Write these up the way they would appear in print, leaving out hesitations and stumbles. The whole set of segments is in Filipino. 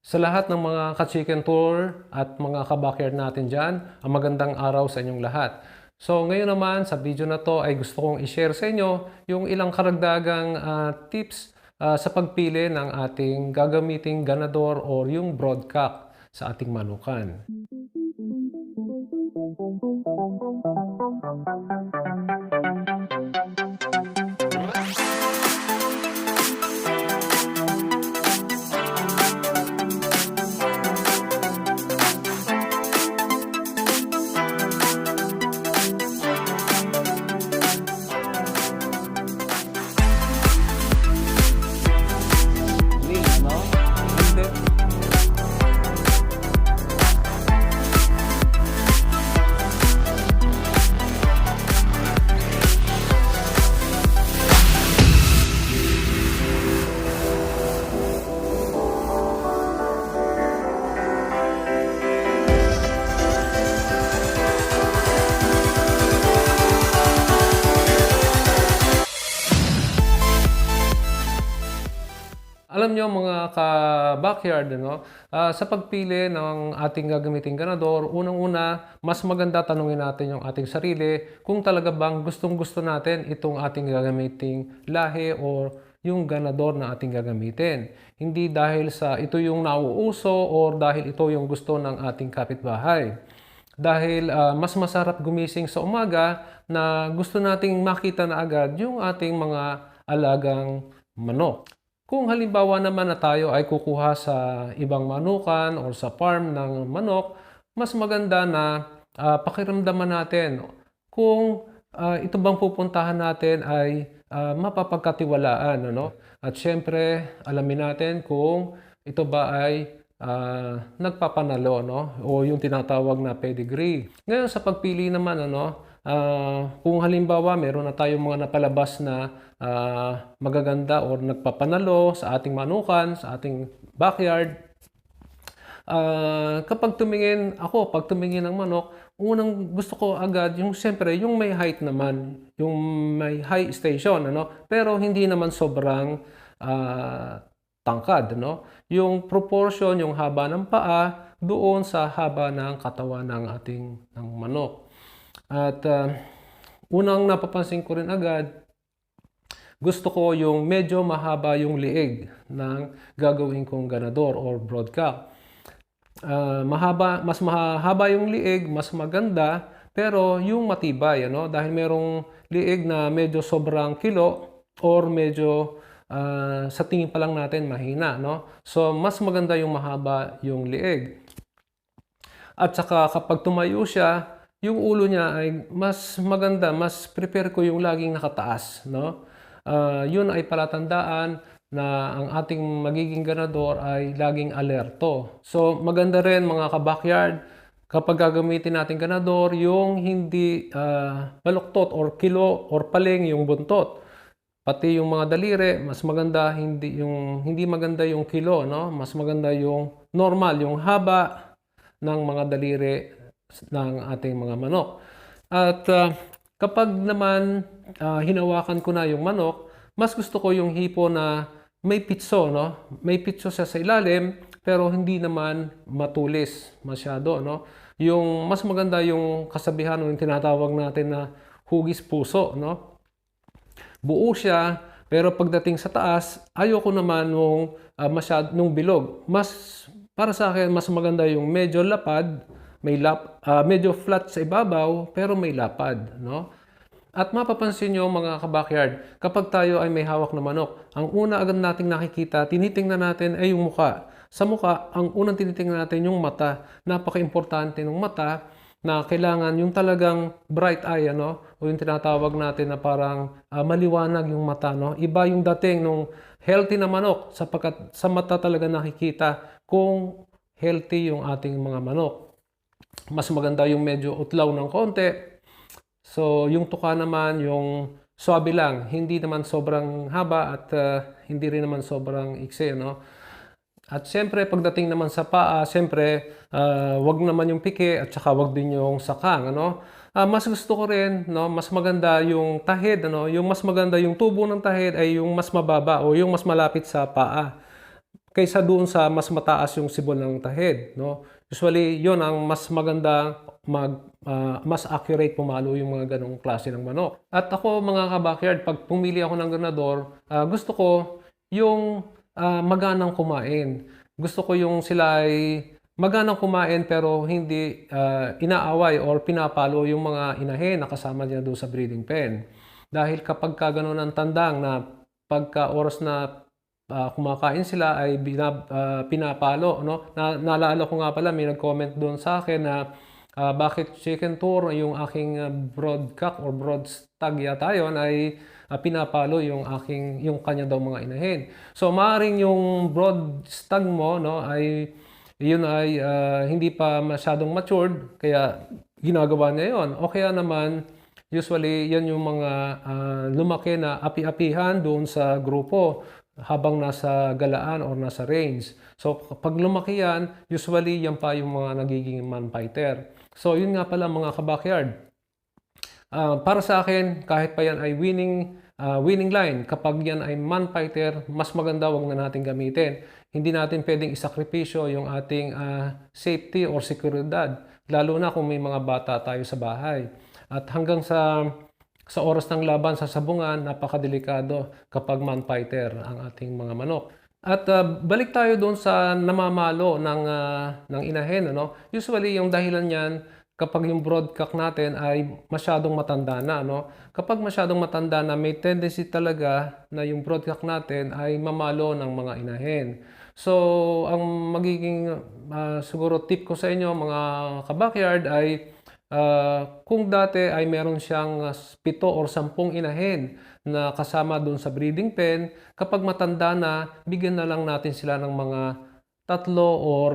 Sa lahat ng mga ka-chicken tour at mga ka-backyard natin dyan, ang magandang araw sa inyong lahat. So ngayon naman sa video na to ay gusto kong i-share sa inyo yung ilang karagdagang tips sa pagpili ng ating gagamiting ganador or yung broadcock sa ating manukan. No? Hindi. Alam niyo mga ka-backyard, sa pagpili ng ating gagamiting ganador, unang-una, mas maganda tanungin natin yung ating sarili kung talaga bang gustong-gusto natin itong ating gagamiting lahi o yung ganador na ating gagamitin. Hindi dahil sa ito yung nauuso or dahil ito yung gusto ng ating kapitbahay. Dahil mas masarap gumising sa umaga na gusto nating makita na agad yung ating mga alagang manok. Kung halimbawa naman na tayo ay kukuha sa ibang manukan or sa farm ng manok, mas maganda na pakiramdaman natin kung ito bang pupuntahan natin ay mapapagkatiwalaan. At syempre, alamin natin kung ito ba ay nagpapanalo, o yung tinatawag na pedigree. Ngayon sa pagpili naman, kung halimbawa meron na tayong mga napalabas na magaganda or nagpapanalo sa ating manukan, sa ating backyard, pag tumingin ng manok, unang gusto ko agad yung siyempre yung may height naman, yung may high station, pero hindi naman sobrang tangkad, yung proportion, yung haba ng paa doon sa haba ng katawan ng ating manok. At unang napapansin ko rin agad, gusto ko yung medyo mahaba yung liig ng gagawin kong ganador or broadcock. Mas mahaba yung liig, mas maganda, pero yung matibay, dahil merong liig na medyo sobrang kilo or medyo sa tingin pa lang natin mahina, So mas maganda yung mahaba yung liig. At saka kapag tumayo siya, yung ulo niya ay mas maganda, mas prepare ko yung laging nakataas, yun ay palatandaan na ang ating magiging ganador ay laging alerto. So maganda rin mga ka-backyard, kapag gagamitin natin ganador, yung hindi baluktot or kilo or paling yung buntot. Pati yung mga daliri, mas maganda hindi maganda yung kilo, Mas maganda yung normal, yung haba ng mga daliri ng ating mga manok. At kapag naman hinawakan ko na yung manok, mas gusto ko yung hipo na may pitso, May pitso siya sa ilalim, pero hindi naman matulis masyado, Yung mas maganda yung kasabihan o yung tinatawag natin na hugis puso, Buo siya, pero pagdating sa taas, ayoko naman nung bilog. Para sa akin, mas maganda yung medyo lapad, medyo flat sa ibabaw, pero may lapad, At mapapansin nyo mga ka-backyard, kapag tayo ay may hawak na manok, ang una agad nating nakikita, tinitingnan natin ay yung muka. Sa muka, ang unang tinitingnan natin yung mata. Napaka-importante ng mata na kailangan yung talagang bright eye, o yung tinatawag natin na parang maliwanag yung mata, Iba yung dating nung healthy na manok sapagkat sa mata talaga nakikita kung healthy yung ating mga manok. Mas maganda yung medyo utlaw ng konti. So, yung tuka naman, yung swabe lang, hindi naman sobrang haba at hindi rin naman sobrang iksi, At siyempre, pagdating naman sa paa, siyempre, wag naman yung pike at saka wag din yung sakang, Mas gusto ko rin, mas maganda yung tahid, yung mas maganda yung tubo ng tahid ay yung mas mababa o yung mas malapit sa paa. kaysa doon sa mas mataas yung sibol ng tahid, no? Usually, yon ang mas maganda mas accurate pumalo yung mga ganong klase ng manok. At ako mga ka-backyard, pag pumili ako ng ganador, gusto ko yung maganang kumain. Gusto ko yung sila ay maganang kumain pero hindi inaaway or pinapalo yung mga inahin na kasama niya doon sa breeding pen. Dahil kapag ka ganun ang tandang na pagka oras na kumakain sila ay pinapalo, no? Naalala ko nga pala, may nag-comment doon sa akin na bakit chicken tour yung aking broodcock or brood stag yata yun ay pinapalo yung kanya daw mga inahin. So maaring yung brood stag mo, no, ay yun ay hindi pa masyadong matured kaya ginagawa niya yun. O kaya naman usually yan yung mga lumaki na api-apihan doon sa grupo habang nasa galaan or nasa range. So, pag lumaki yan, usually yan pa yung mga nagiging man-fighter. So, yun nga pala mga ka-backyard. Para sa akin, kahit pa yan ay winning line, kapag yan ay man-fighter, mas maganda wag na natin gamitin. Hindi natin pwedeng isakripisyo yung ating safety or seguridad, lalo na kung may mga bata tayo sa bahay. At hanggang sa oras ng laban sa sabungan, napakadelikado kapag man-fighter ang ating mga manok. At balik tayo doon sa namamalo ng inahin. Ano? Usually, yung dahilan niyan, kapag yung broodcock natin ay masyadong matanda na. No? Kapag masyadong matanda na, may tendency talaga na yung broodcock natin ay mamalo ng mga inahin. So, ang magiging siguro tip ko sa inyo mga ka-backyard ay kung dati ay meron siyang 7 or 10 inahin na kasama doon sa breeding pen, kapag matanda na, bigyan na lang natin sila ng mga 3 or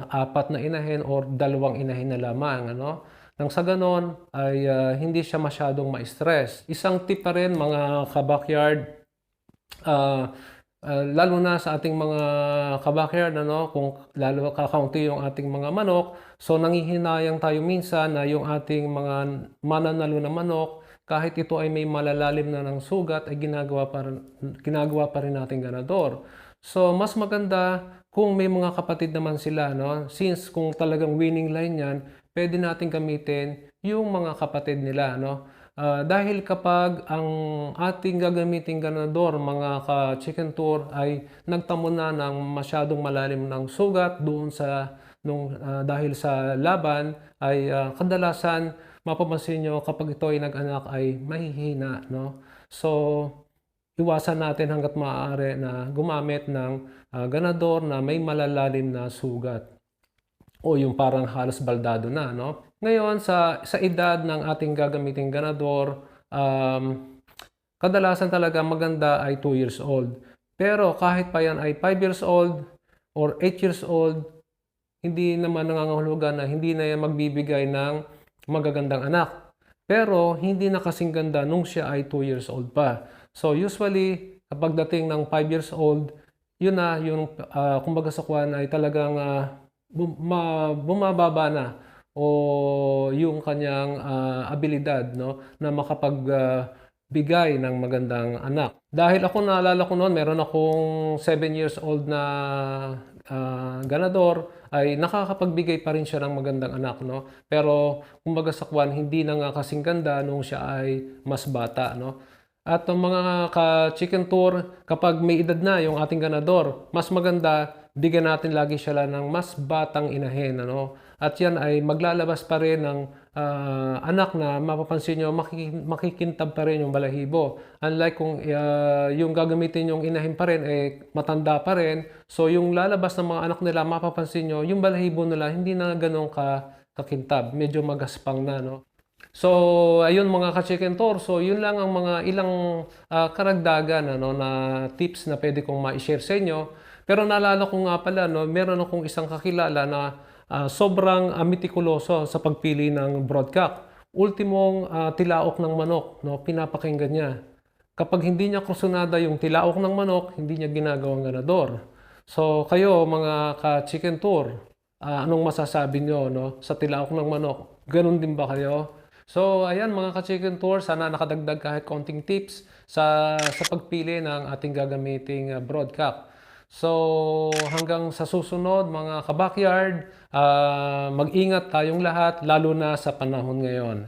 4 na inahin or 2 inahin na lamang. Ano? Nang sa ganon ay hindi siya masyadong ma-stress. Isang tip pa rin mga ka-backyard, lalo na sa ating mga ka-backyard, ano, kung lalo kakaunti yung ating mga manok, so nangihinayang tayo minsan na yung ating mga mananalo na manok, kahit ito ay may malalalim na ng sugat, ay ginagawa pa rin natin ganador. So mas maganda kung may mga kapatid naman sila, no? Since kung talagang winning line yan, pwede natin gamitin yung mga kapatid nila, no? Dahil kapag ang ating gagamiting ganador, mga ka-chicken tour, ay nagtamo na ng masyadong malalim ng sugat doon dahil sa laban, ay kadalasan mapapansin nyo kapag ito ay nag-anak ay mahihina. No? So, iwasan natin hanggat maaari na gumamit ng ganador na may malalalim na sugat o yung parang halos baldado na. No? Ngayon, sa edad ng ating gagamiting ganador, kadalasan talaga maganda ay 2 years old. Pero kahit pa yan ay 5 years old or 8 years old, hindi naman nangangahulugan na hindi na yan magbibigay ng magagandang anak. Pero hindi na kasing ganda nung siya ay 2 years old pa. So usually, kapag dating ng 5 years old, yun na, yung kumbaga sa kwan ay talagang bumababa na o yung kanyang abilidad, no, na makapagbigay ng magandang anak. Dahil ako naalala ko noon, meron akong 7 years old na ganador, ay nakakapagbigay pa rin siya ng magandang anak, no? Pero kumbaga sa kwan, hindi na nga kasing ganda nung siya ay mas bata, no? At ang mga ka-chicken tour, kapag may edad na yung ating ganador, mas maganda bigyan natin lagi siya ng mas batang inahin, ano? At yan ay maglalabas pa rin ng anak na mapapansin nyo, makikintab pa rin yung balahibo. Unlike kung yung gagamitin yung inahin pa rin, matanda pa rin. So yung lalabas ng mga anak nila, mapapansin nyo, yung balahibo nila hindi na ganun kakintab. Medyo magaspang na, no? So, ayun mga ka-chicken tour. So, yun lang ang mga ilang karagdagan ano, na tips na pwede kong ma-share sa inyo. Pero naalala ko nga pala, no, meron akong isang kakilala na sobrang mitikuloso sa pagpili ng broodcock. Ultimong tilaok ng manok, no, pinapakinggan niya. Kapag hindi niya kursunada yung tilaok ng manok, hindi niya ginagawang ganador. So kayo mga ka-chicken tour, anong masasabi niyo, no, sa tilaok ng manok? Ganun din ba kayo? So ayan mga ka-chicken tour, sana nakadagdag kahit konting tips sa pagpili ng ating gagamiting broodcock. So, hanggang sa susunod mga ka-backyard, mag-ingat tayong lahat lalo na sa panahon ngayon.